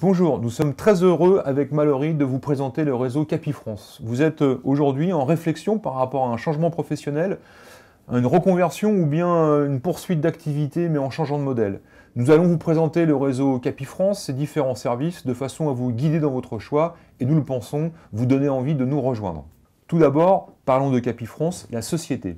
Bonjour, nous sommes très heureux avec Mallory de vous présenter le réseau Capifrance. Vous êtes aujourd'hui en réflexion par rapport à un changement professionnel, à une reconversion ou bien une poursuite d'activité mais en changeant de modèle. Nous allons vous présenter le réseau Capifrance, ses différents services, de façon à vous guider dans votre choix et nous le pensons, vous donner envie de nous rejoindre. Tout d'abord, parlons de Capifrance, la société.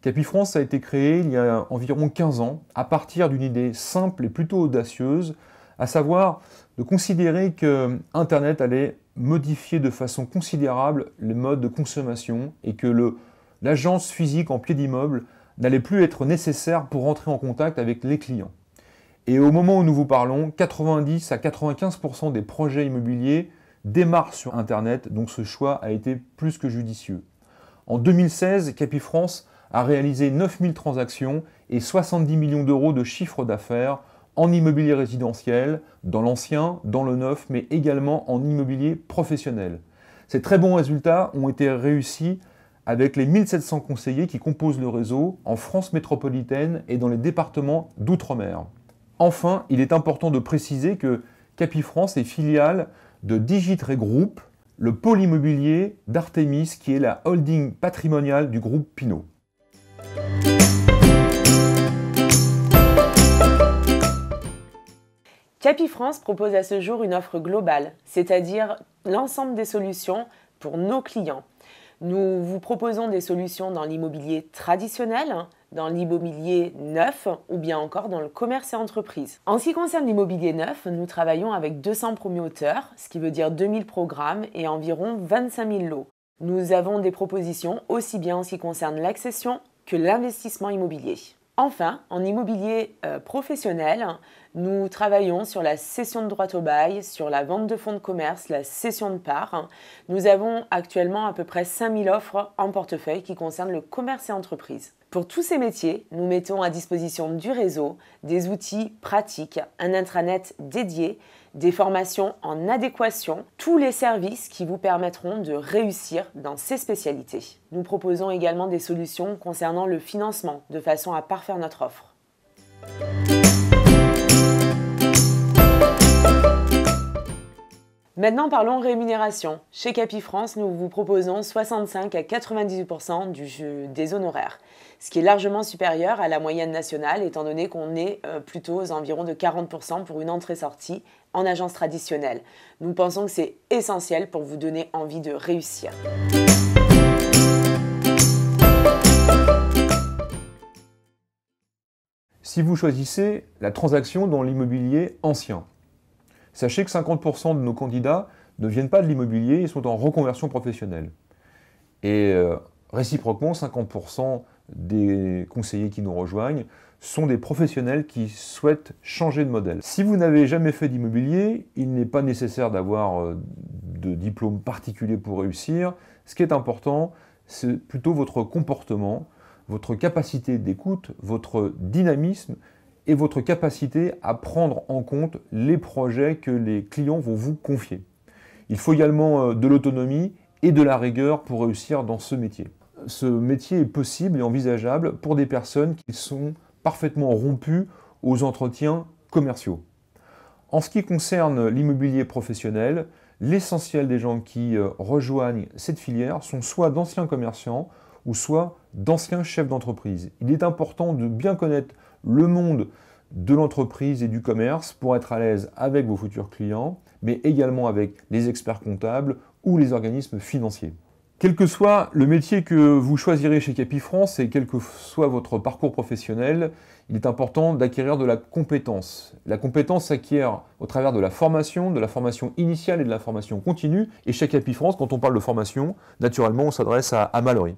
Capifrance a été créée il y a environ 15 ans à partir d'une idée simple et plutôt audacieuse, à savoir de considérer que Internet allait modifier de façon considérable les modes de consommation et que l'agence physique en pied d'immeuble n'allait plus être nécessaire pour entrer en contact avec les clients. Et au moment où nous vous parlons, 90 à 95% des projets immobiliers démarrent sur Internet, donc ce choix a été plus que judicieux. En 2016, Capifrance a réalisé 9000 transactions et 70 millions d'euros de chiffre d'affaires en immobilier résidentiel, dans l'ancien, dans le neuf, mais également en immobilier professionnel. Ces très bons résultats ont été réussis avec les 1700 conseillers qui composent le réseau en France métropolitaine et dans les départements d'outre-mer. Enfin, il est important de préciser que Capifrance est filiale de Digitree Group, le pôle immobilier d'Artémis qui est la holding patrimoniale du groupe Pinot. Capifrance propose à ce jour une offre globale, c'est-à-dire l'ensemble des solutions pour nos clients. Nous vous proposons des solutions dans l'immobilier traditionnel, dans l'immobilier neuf ou bien encore dans le commerce et entreprise. En ce qui concerne l'immobilier neuf, nous travaillons avec 200 promoteurs, ce qui veut dire 2000 programmes et environ 25 000 lots. Nous avons des propositions aussi bien en ce qui concerne l'accession que l'investissement immobilier. Enfin, en immobilier professionnel, nous travaillons sur la cession de droit au bail, sur la vente de fonds de commerce, la cession de parts. Nous avons actuellement à peu près 5000 offres en portefeuille qui concernent le commerce et entreprise. Pour tous ces métiers, nous mettons à disposition du réseau des outils pratiques, un intranet dédié, des formations en adéquation, tous les services qui vous permettront de réussir dans ces spécialités. Nous proposons également des solutions concernant le financement, de façon à parfaire notre offre. Maintenant, parlons rémunération. Chez Capifrance, nous vous proposons 65 à 98% des honoraires, ce qui est largement supérieur à la moyenne nationale, étant donné qu'on est plutôt aux environs de 40% pour une entrée-sortie en agence traditionnelle. Nous pensons que c'est essentiel pour vous donner envie de réussir. Si vous choisissez la transaction dans l'immobilier ancien, sachez que 50% de nos candidats ne viennent pas de l'immobilier, ils sont en reconversion professionnelle. Et réciproquement, 50% des conseillers qui nous rejoignent sont des professionnels qui souhaitent changer de modèle. Si vous n'avez jamais fait d'immobilier, il n'est pas nécessaire d'avoir de diplôme particulier pour réussir. Ce qui est important, c'est plutôt votre comportement, votre capacité d'écoute, votre dynamisme et votre capacité à prendre en compte les projets que les clients vont vous confier. Il faut également de l'autonomie et de la rigueur pour réussir dans ce métier. Ce métier est possible et envisageable pour des personnes qui sont parfaitement rompues aux entretiens commerciaux. En ce qui concerne l'immobilier professionnel, l'essentiel des gens qui rejoignent cette filière sont soit d'anciens commerçants ou soit d'anciens chefs d'entreprise. Il est important de bien connaître le monde de l'entreprise et du commerce pour être à l'aise avec vos futurs clients, mais également avec les experts comptables ou les organismes financiers. Quel que soit le métier que vous choisirez chez Capifrance et quel que soit votre parcours professionnel, il est important d'acquérir de la compétence. La compétence s'acquiert au travers de la formation initiale et de la formation continue. Et chez Capifrance, quand on parle de formation, naturellement, on s'adresse à Mallory.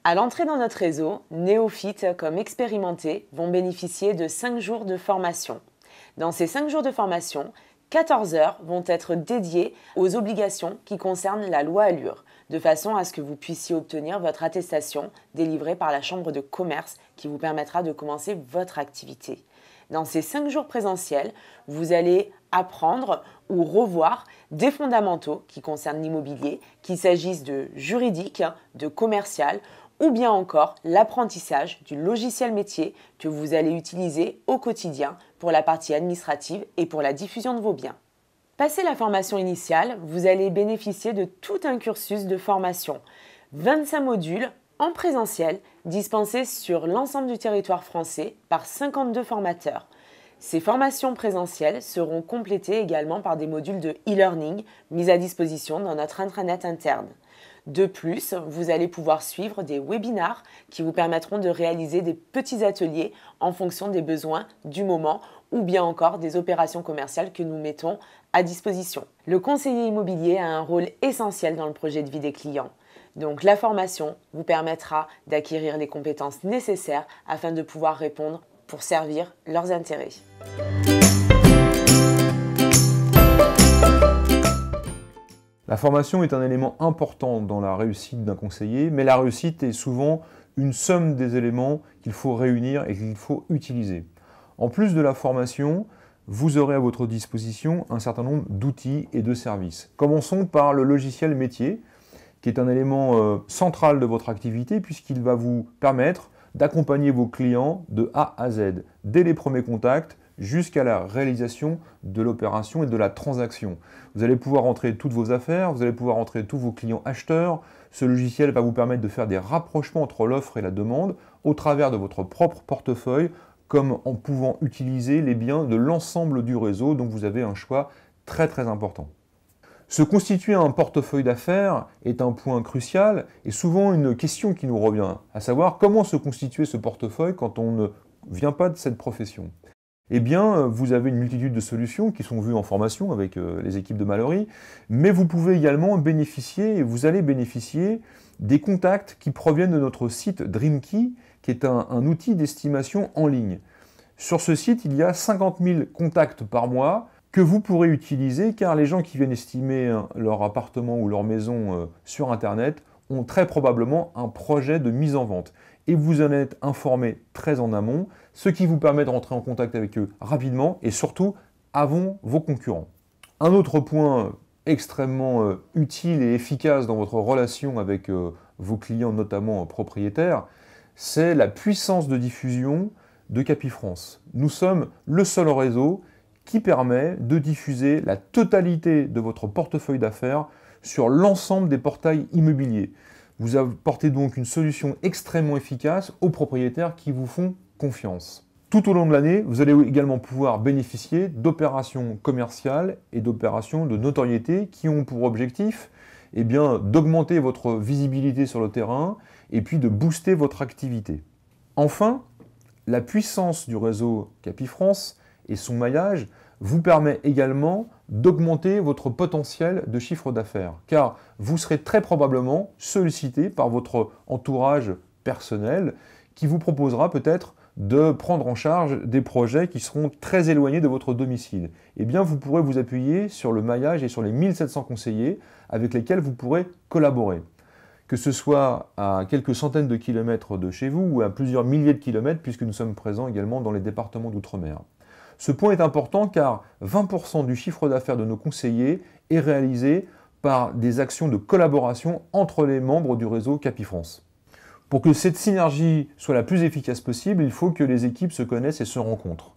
À l'entrée dans notre réseau, néophytes comme expérimentés vont bénéficier de 5 jours de formation. Dans ces 5 jours de formation, 14 heures vont être dédiées aux obligations qui concernent la loi Allure, de façon à ce que vous puissiez obtenir votre attestation délivrée par la Chambre de commerce qui vous permettra de commencer votre activité. Dans ces 5 jours présentiels, vous allez apprendre ou revoir des fondamentaux qui concernent l'immobilier, qu'il s'agisse de juridique, de commercial ou bien encore l'apprentissage du logiciel métier que vous allez utiliser au quotidien pour la partie administrative et pour la diffusion de vos biens. Passé la formation initiale, vous allez bénéficier de tout un cursus de formation. 25 modules en présentiel dispensés sur l'ensemble du territoire français par 52 formateurs. Ces formations présentielles seront complétées également par des modules de e-learning mis à disposition dans notre intranet interne. De plus, vous allez pouvoir suivre des webinars qui vous permettront de réaliser des petits ateliers en fonction des besoins du moment ou bien encore des opérations commerciales que nous mettons à disposition. Le conseiller immobilier a un rôle essentiel dans le projet de vie des clients. Donc la formation vous permettra d'acquérir les compétences nécessaires afin de pouvoir répondre pour servir leurs intérêts. La formation est un élément important dans la réussite d'un conseiller, mais la réussite est souvent une somme des éléments qu'il faut réunir et qu'il faut utiliser. En plus de la formation, vous aurez à votre disposition un certain nombre d'outils et de services. Commençons par le logiciel métier, qui est un élément central de votre activité puisqu'il va vous permettre d'accompagner vos clients de A à Z, dès les premiers contacts jusqu'à la réalisation de l'opération et de la transaction. Vous allez pouvoir entrer toutes vos affaires, vous allez pouvoir entrer tous vos clients acheteurs. Ce logiciel va vous permettre de faire des rapprochements entre l'offre et la demande au travers de votre propre portefeuille, comme en pouvant utiliser les biens de l'ensemble du réseau, donc vous avez un choix très important. Se constituer un portefeuille d'affaires est un point crucial et souvent une question qui nous revient, à savoir comment se constituer ce portefeuille quand on ne vient pas de cette profession. Eh bien, vous avez une multitude de solutions qui sont vues en formation avec les équipes de Mallory, mais vous pouvez également bénéficier, et vous allez bénéficier, des contacts qui proviennent de notre site DreamKey, qui est un outil d'estimation en ligne. Sur ce site, il y a 50 000 contacts par mois que vous pourrez utiliser, car les gens qui viennent estimer leur appartement ou leur maison sur Internet ont très probablement un projet de mise en vente. Et vous en êtes informé très en amont, ce qui vous permet de rentrer en contact avec eux rapidement et surtout avant vos concurrents. Un autre point extrêmement utile et efficace dans votre relation avec vos clients, notamment propriétaires, c'est la puissance de diffusion de Capifrance. Nous sommes le seul réseau qui permet de diffuser la totalité de votre portefeuille d'affaires sur l'ensemble des portails immobiliers. Vous apportez donc une solution extrêmement efficace aux propriétaires qui vous font confiance. Tout au long de l'année, vous allez également pouvoir bénéficier d'opérations commerciales et d'opérations de notoriété qui ont pour objectif d'augmenter votre visibilité sur le terrain et puis de booster votre activité. Enfin, la puissance du réseau Capifrance et son maillage vous permet également d'augmenter votre potentiel de chiffre d'affaires, car vous serez très probablement sollicité par votre entourage personnel qui vous proposera peut-être de prendre en charge des projets qui seront très éloignés de votre domicile. Eh bien, vous pourrez vous appuyer sur le maillage et sur les 1700 conseillers avec lesquels vous pourrez collaborer. Que ce soit à quelques centaines de kilomètres de chez vous ou à plusieurs milliers de kilomètres, puisque nous sommes présents également dans les départements d'outre-mer. Ce point est important car 20% du chiffre d'affaires de nos conseillers est réalisé par des actions de collaboration entre les membres du réseau Capifrance. Pour que cette synergie soit la plus efficace possible, il faut que les équipes se connaissent et se rencontrent.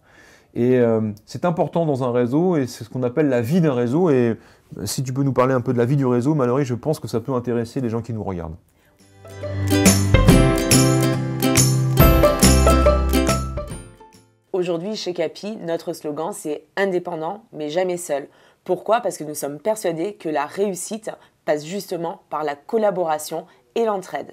Et c'est important dans un réseau et c'est ce qu'on appelle la vie d'un réseau. Et si tu peux nous parler un peu de la vie du réseau, Mallory, je pense que ça peut intéresser les gens qui nous regardent. Aujourd'hui, chez Capi, notre slogan, c'est « indépendant, mais jamais seul ». Pourquoi ? Parce que nous sommes persuadés que la réussite passe justement par la collaboration et l'entraide.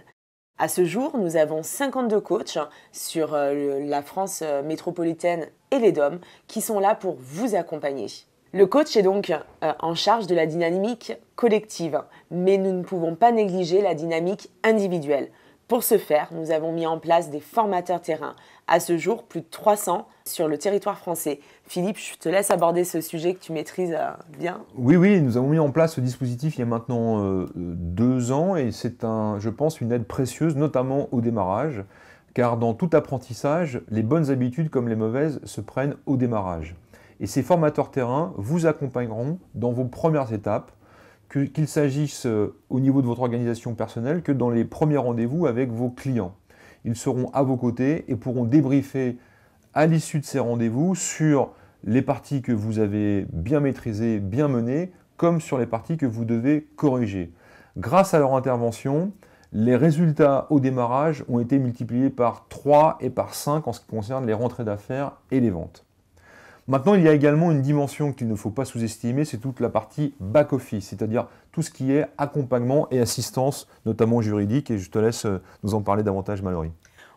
À ce jour, nous avons 52 coachs sur la France métropolitaine et les DOM qui sont là pour vous accompagner. Le coach est donc en charge de la dynamique collective, mais nous ne pouvons pas négliger la dynamique individuelle. Pour ce faire, nous avons mis en place des formateurs terrain. À ce jour, plus de 300 sur le territoire français. Philippe, je te laisse aborder ce sujet que tu maîtrises bien. Oui, nous avons mis en place ce dispositif il y a maintenant 2 ans et c'est, je pense, une aide précieuse, notamment au démarrage, car dans tout apprentissage, les bonnes habitudes comme les mauvaises se prennent au démarrage. Et ces formateurs terrain vous accompagneront dans vos premières étapes, qu'il s'agisse au niveau de votre organisation personnelle que dans les premiers rendez-vous avec vos clients. Ils seront à vos côtés et pourront débriefer à l'issue de ces rendez-vous sur les parties que vous avez bien maîtrisées, bien menées, comme sur les parties que vous devez corriger. Grâce à leur intervention, les résultats au démarrage ont été multipliés par 3 et par 5 en ce qui concerne les rentrées d'affaires et les ventes. Maintenant, il y a également une dimension qu'il ne faut pas sous-estimer, c'est toute la partie back-office, c'est-à-dire tout ce qui est accompagnement et assistance, notamment juridique, et je te laisse nous en parler davantage, Mallory.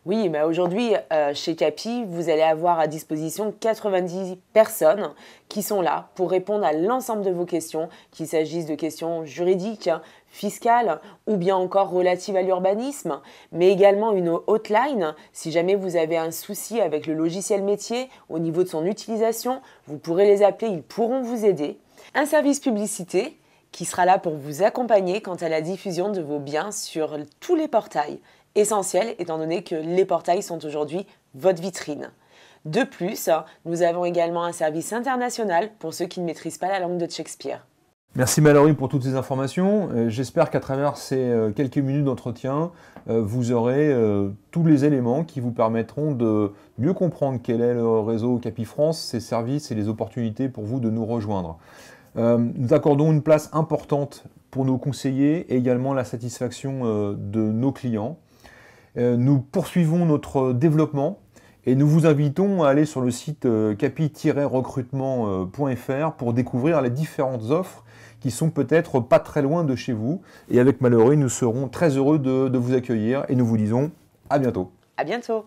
Oui, mais aujourd'hui, chez Capi, vous allez avoir à disposition 90 personnes qui sont là pour répondre à l'ensemble de vos questions, qu'il s'agisse de questions juridiques, fiscales ou bien encore relatives à l'urbanisme, mais également une hotline. Si jamais vous avez un souci avec le logiciel métier au niveau de son utilisation, vous pourrez les appeler, ils pourront vous aider. Un service publicité qui sera là pour vous accompagner quant à la diffusion de vos biens sur tous les portails. Essentiel étant donné que les portails sont aujourd'hui votre vitrine. De plus, nous avons également un service international pour ceux qui ne maîtrisent pas la langue de Shakespeare. Merci Mallory pour toutes ces informations. J'espère qu'à travers ces quelques minutes d'entretien, vous aurez tous les éléments qui vous permettront de mieux comprendre quel est le réseau Capi France, ses services et les opportunités pour vous de nous rejoindre. Nous accordons une place importante pour nos conseillers et également la satisfaction de nos clients. Nous poursuivons notre développement et nous vous invitons à aller sur le site capi-recrutement.fr pour découvrir les différentes offres qui sont peut-être pas très loin de chez vous. Et avec Mallory, nous serons très heureux de vous accueillir et nous vous disons à bientôt. À bientôt.